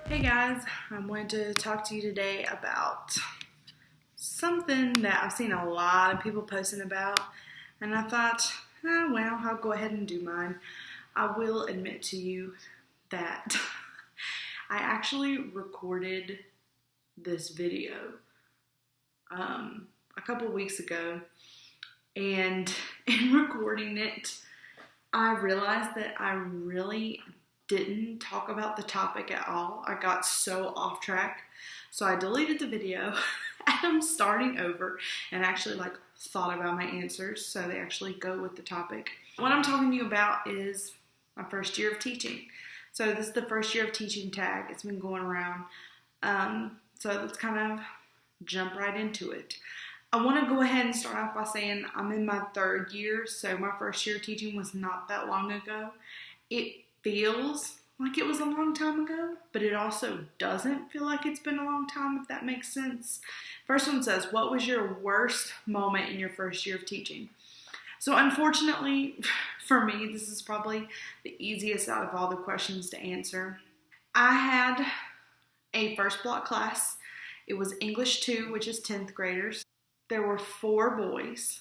Hey guys, I wanted to talk to you today about something that I've seen a lot of people posting about, and I thought, well, I'll go ahead and do mine. I will admit to you that I actually recorded this video a couple weeks ago, and in recording it, I realized that I really didn't talk about the topic at all. I got so off track. So I deleted the video and I'm starting over and actually thought about my answers so they actually go with the topic. What I'm talking to you about is my first year of teaching. So this is the first year of teaching tag. It's been going around. So let's kind of jump right into it. I want to go ahead and start off by saying I'm in my third year, so my first year of teaching was not that long ago. It feels like it was a long time ago, but it also doesn't feel like it's been a long time, if that makes sense. First one says, what was your worst moment in your first year of teaching? So unfortunately, for me, this is probably the easiest out of all the questions to answer. I had a first block class. It was English 2, which is 10th graders. There were 4 boys,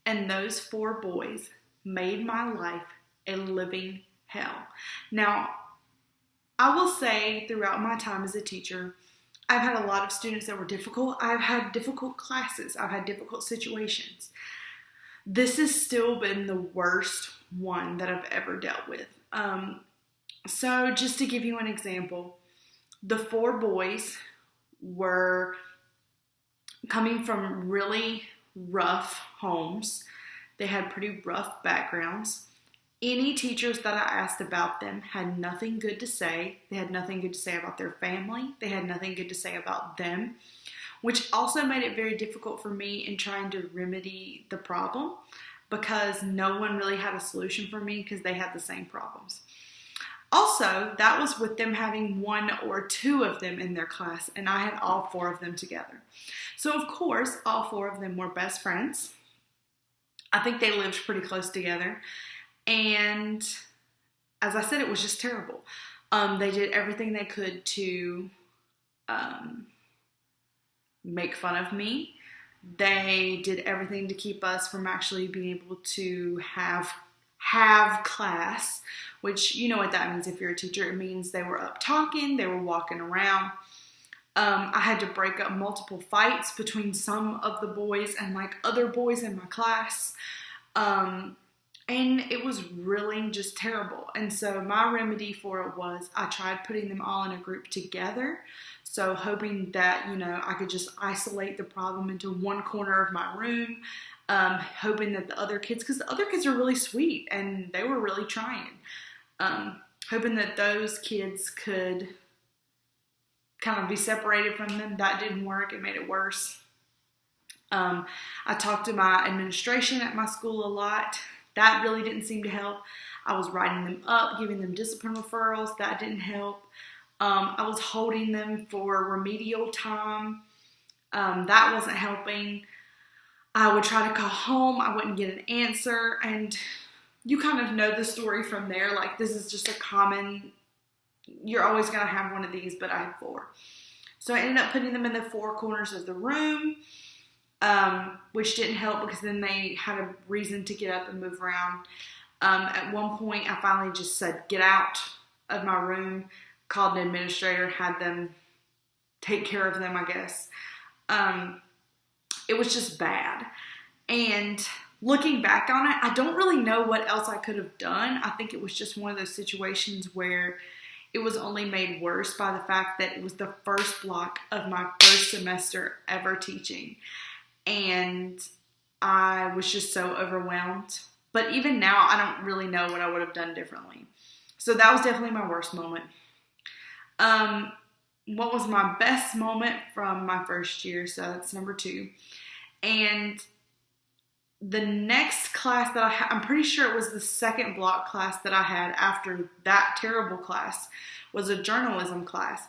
and those 4 boys made my life a living hell. Now, I will say throughout my time as a teacher, I've had a lot of students that were difficult. I've had difficult classes. I've had difficult situations. This has still been the worst one that I've ever dealt with. So just to give you an example, the 4 boys were coming from really rough homes. They had pretty rough backgrounds. Any teachers that I asked about them had nothing good to say. They had nothing good to say about their family. They had nothing good to say about them, which also made it very difficult for me in trying to remedy the problem because no one really had a solution for me because they had the same problems. Also, that was with them having 1 or 2 of them in their class, and I had all 4 of them together. So, of course, all 4 of them were best friends. I think they lived pretty close together. And as I said, it was just terrible. They did everything they could to make fun of me. They did everything to keep us from actually being able to have class, which you know what that means if you're a teacher. It means they were up talking, they were walking around. I had to break up multiple fights between some of the boys and other boys in my class. And it was really just terrible. And so my remedy for it was I tried putting them all in a group together. So hoping that, I could just isolate the problem into one corner of my room. Hoping that the other kids, because the other kids are really sweet and they were really trying. Hoping that those kids could kind of be separated from them. That didn't work. It made it worse. I talked to my administration at my school a lot. That really didn't seem to help. I was writing them up, giving them discipline referrals. That didn't help. I was holding them for remedial time. That wasn't helping. I would try to call home. I wouldn't get an answer. And you kind of know the story from there. This is just a common, you're always going to have one of these, but I had 4. So I ended up putting them in the 4 corners of the room. Which didn't help because then they had a reason to get up and move around. At one point, I finally just said, get out of my room, called an administrator, had them take care of them, I guess. It was just bad. And looking back on it, I don't really know what else I could have done. I think it was just one of those situations where it was only made worse by the fact that it was the first block of my first semester ever teaching. And I was just so overwhelmed. But even now, I don't really know what I would have done differently. So that was definitely my worst moment. What was my best moment from my first year? So that's number 2. And the next class that I had, I'm pretty sure it was the second block class that I had after that terrible class, was a journalism class.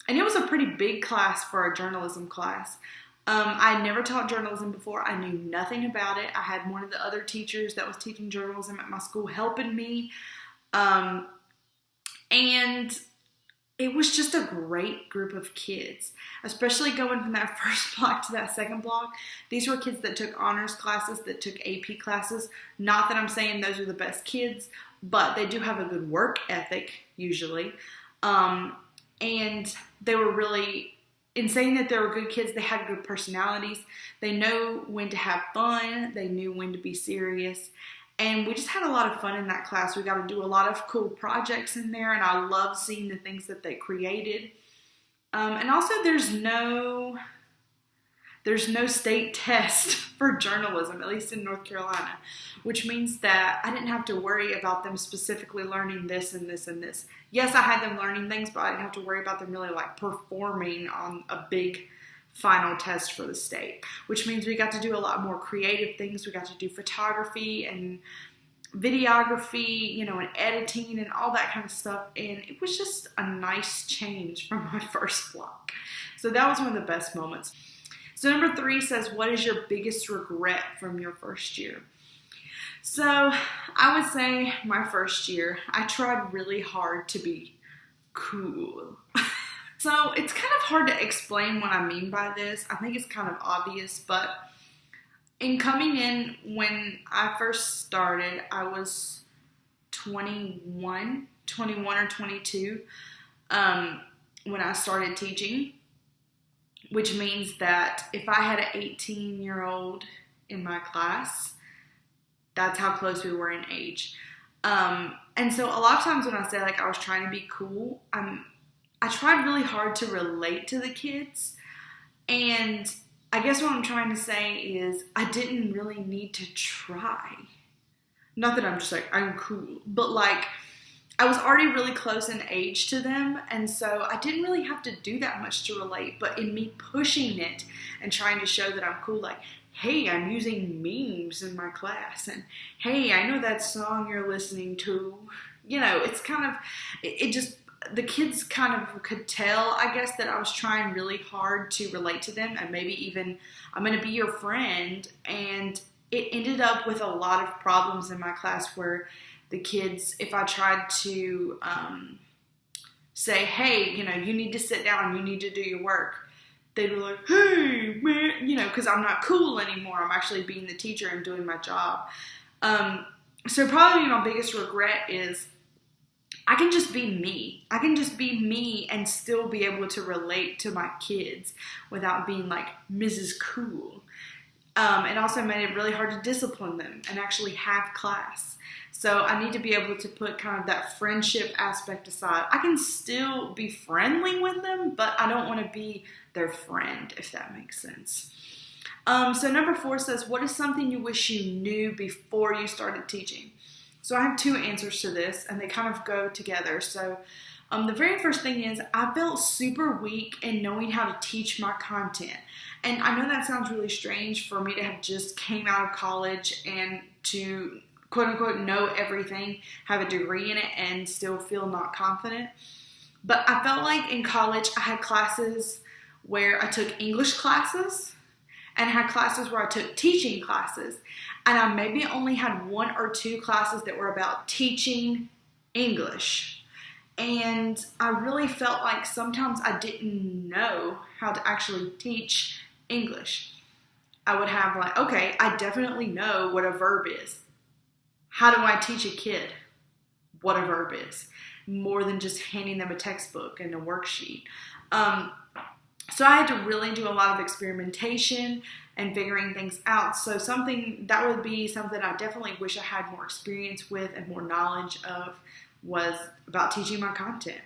And it was a pretty big class for a journalism class. I had never taught journalism before. I knew nothing about it. I had one of the other teachers that was teaching journalism at my school helping me. And it was just a great group of kids, especially going from that first block to that second block. These were kids that took honors classes, that took AP classes. Not that I'm saying those are the best kids, but they do have a good work ethic usually. And they were really, in saying that they were good kids, they had good personalities. They know when to have fun. They knew when to be serious. And we just had a lot of fun in that class. We got to do a lot of cool projects in there, and I love seeing the things that they created. And also, there's no state test for journalism, at least in North Carolina, which means that I didn't have to worry about them specifically learning this and this and this. Yes, I had them learning things, but I didn't have to worry about them really like performing on a big final test for the state, which means we got to do a lot more creative things. We got to do photography and videography, and editing and all that kind of stuff. And it was just a nice change from my first block. So that was one of the best moments. So number 3 says, what is your biggest regret from your first year? So I would say my first year, I tried really hard to be cool. So it's kind of hard to explain what I mean by this. I think it's kind of obvious, but in coming in, when I first started, I was 21 or 22 when I started teaching, which means that if I had an 18-year-old in my class, that's how close we were in age. And so a lot of times when I say like I was trying to be cool, I tried really hard to relate to the kids, and I guess what I'm trying to say is I didn't really need to try. Not that I'm just like, I'm cool, but like I was already really close in age to them, and so I didn't really have to do that much to relate, but in me pushing it and trying to show that I'm cool, like, hey, I'm using memes in my class, and hey, I know that song you're listening to, it's kind of, it just, the kids kind of could tell, I guess, that I was trying really hard to relate to them, and maybe even, I'm going to be your friend. And it ended up with a lot of problems in my class where the kids, if I tried to say, hey, you need to sit down, you need to do your work, they'd be like, hey, man, because I'm not cool anymore. I'm actually being the teacher and doing my job. So probably my biggest regret is I can just be me. I can just be me and still be able to relate to my kids without being like Mrs. Cool. It also made it really hard to discipline them and actually have class. So I need to be able to put kind of that friendship aspect aside. I can still be friendly with them, but I don't want to be their friend, if that makes sense. So number 4 says, what is something you wish you knew before you started teaching? So I have 2 answers to this, and they kind of go together. So the very first thing is I felt super weak in knowing how to teach my content. And I know that sounds really strange for me to have just came out of college and to quote unquote know everything, have a degree in it, and still feel not confident. But I felt like in college I had classes where I took English classes and had classes where I took teaching classes. And I maybe only had 1 or 2 classes that were about teaching English. And I really felt like sometimes I didn't know how to actually teach English. I would have like, okay, I definitely know what a verb is. How do I teach a kid what a verb is? More than just handing them a textbook and a worksheet. So I had to really do a lot of experimentation and figuring things out. So something that would be something I definitely wish I had more experience with and more knowledge of was about teaching my content.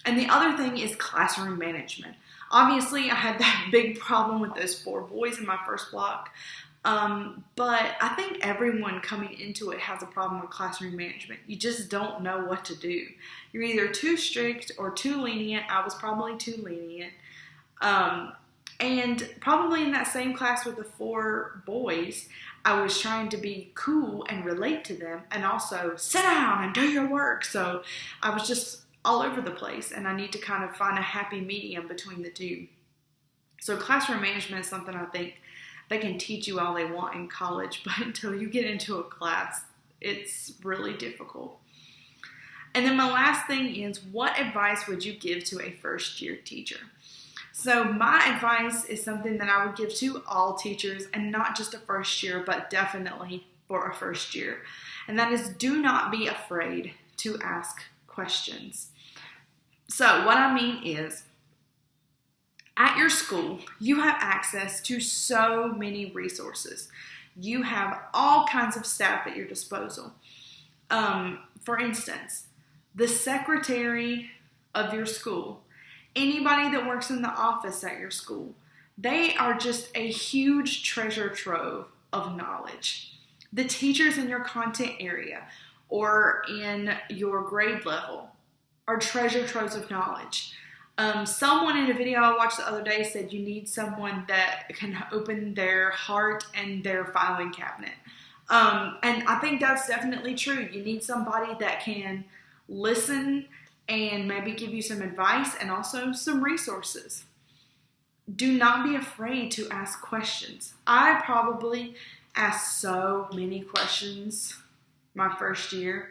And the other thing is classroom management. Obviously, I had that big problem with those 4 boys in my first block. But I think everyone coming into it has a problem with classroom management. You just don't know what to do. You're either too strict or too lenient. I was probably too lenient. And probably in that same class with the 4 boys, I was trying to be cool and relate to them and also sit down and do your work. So I was just all over the place, and I need to kind of find a happy medium between the 2. So classroom management is something I think they can teach you all they want in college, but until you get into a class, it's really difficult. And then my last thing is, what advice would you give to a first-year teacher? So my advice is something that I would give to all teachers, and not just a first year, but definitely for a first year. And that is, do not be afraid to ask questions. So what I mean is, at your school, you have access to so many resources. You have all kinds of staff at your disposal. For instance, the secretary of your school, anybody that works in the office at your school, they are just a huge treasure trove of knowledge. The teachers in your content area or in your grade level are treasure troves of knowledge. Someone in a video I watched the other day said you need someone that can open their heart and their filing cabinet. And I think that's definitely true. You need somebody that can listen and maybe give you some advice and also some resources. Do not be afraid to ask questions. I probably asked so many questions my first year,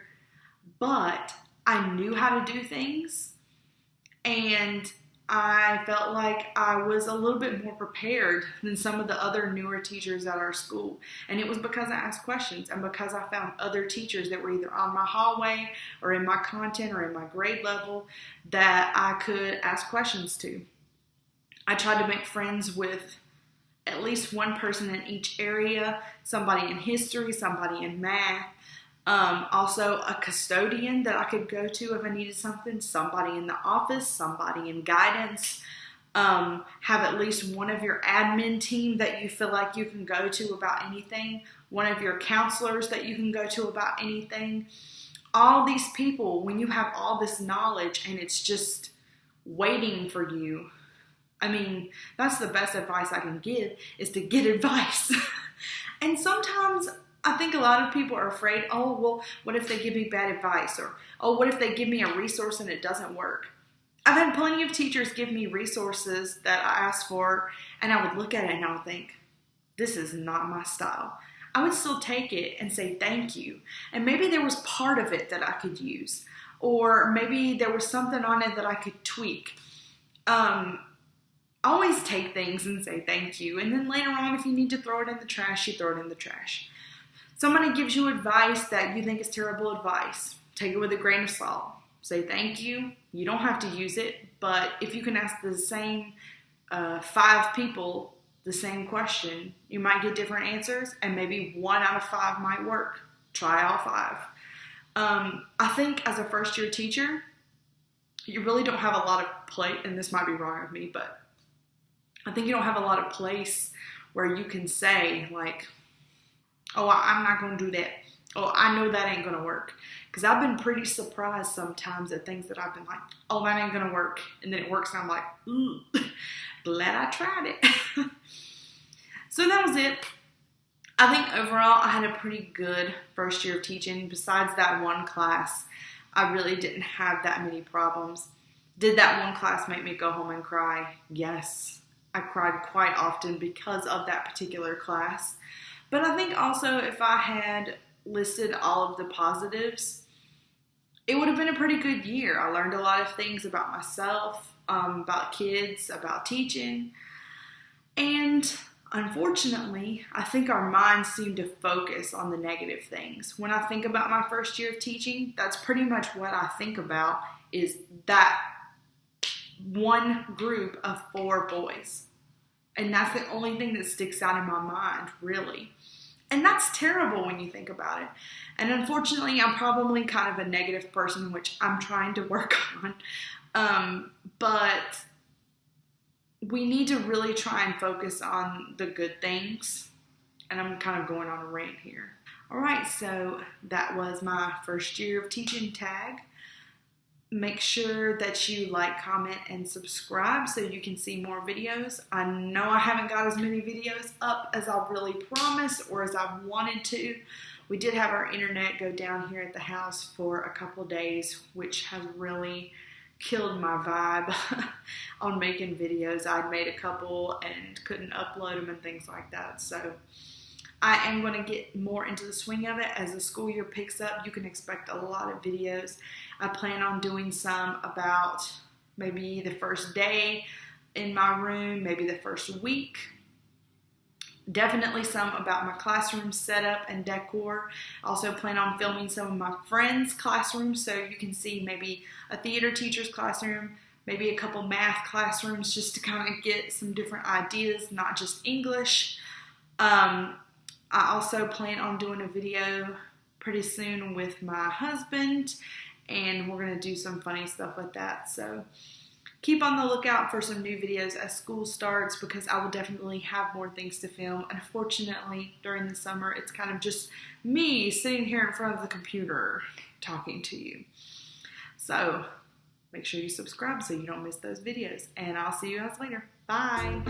but I knew how to do things, and I felt like I was a little bit more prepared than some of the other newer teachers at our school. And it was because I asked questions and because I found other teachers that were either on my hallway or in my content or in my grade level that I could ask questions to. I tried to make friends with at least one person in each area, somebody in history, somebody in math, also a custodian that I could go to if I needed something, somebody in the office, somebody in guidance, have at least one of your admin team that you feel like you can go to about anything, one of your counselors that you can go to about anything. All these people, when you have all this knowledge and it's just waiting for you, I mean, that's the best advice I can give, is to get advice. And sometimes I think a lot of people are afraid, oh, well, what if they give me bad advice? Or, oh, what if they give me a resource and it doesn't work? I've had plenty of teachers give me resources that I asked for, and I would look at it and I would think, this is not my style. I would still take it and say thank you. And maybe there was part of it that I could use. Or maybe there was something on it that I could tweak. Always take things and say thank you. And then later on, if you need to throw it in the trash, you throw it in the trash. Somebody gives you advice that you think is terrible advice. Take it with a grain of salt. Say thank you. You don't have to use it, but if you can ask the same 5 people the same question, you might get different answers, and maybe 1 out of 5 might work. Try all 5. I think as a first-year teacher, you really don't have a lot of play, and this might be wrong of me, but I think you don't have a lot of place where you can say, like, oh, I'm not going to do that. Oh, I know that ain't going to work. Because I've been pretty surprised sometimes at things that I've been like, oh, that ain't going to work. And then it works, and I'm like, ooh, glad I tried it. So that was it. I think overall I had a pretty good first year of teaching. Besides that one class, I really didn't have that many problems. Did that one class make me go home and cry? Yes. I cried quite often because of that particular class. But I think also if I had listed all of the positives, it would have been a pretty good year. I learned a lot of things about myself, about kids, about teaching. And unfortunately, I think our minds seem to focus on the negative things. When I think about my first year of teaching, that's pretty much what I think about, is that one group of 4 boys. And that's the only thing that sticks out in my mind, really. And that's terrible when you think about it. And unfortunately, I'm probably kind of a negative person, which I'm trying to work on. But we need to really try and focus on the good things. And I'm kind of going on a rant here. All right, so that was my first year of teaching tag. Make sure that you like, comment, and subscribe so you can see more videos. I know I haven't got as many videos up as I really promised or as I wanted to. We did have our internet go down here at the house for a couple days, which has really killed my vibe on making videos. I'd made a couple and couldn't upload them and things like that. So I am going to get more into the swing of it as the school year picks up. You can expect a lot of videos. I plan on doing some about maybe the first day in my room, maybe the first week. Definitely some about my classroom setup and decor. I also plan on filming some of my friends' classrooms so you can see maybe a theater teacher's classroom, maybe a couple math classrooms, just to kind of get some different ideas, not just English. I also plan on doing a video pretty soon with my husband, and we're going to do some funny stuff with that. So keep on the lookout for some new videos as school starts, because I will definitely have more things to film. Unfortunately, during the summer, it's kind of just me sitting here in front of the computer talking to you. So make sure you subscribe so you don't miss those videos. And I'll see you guys later. Bye.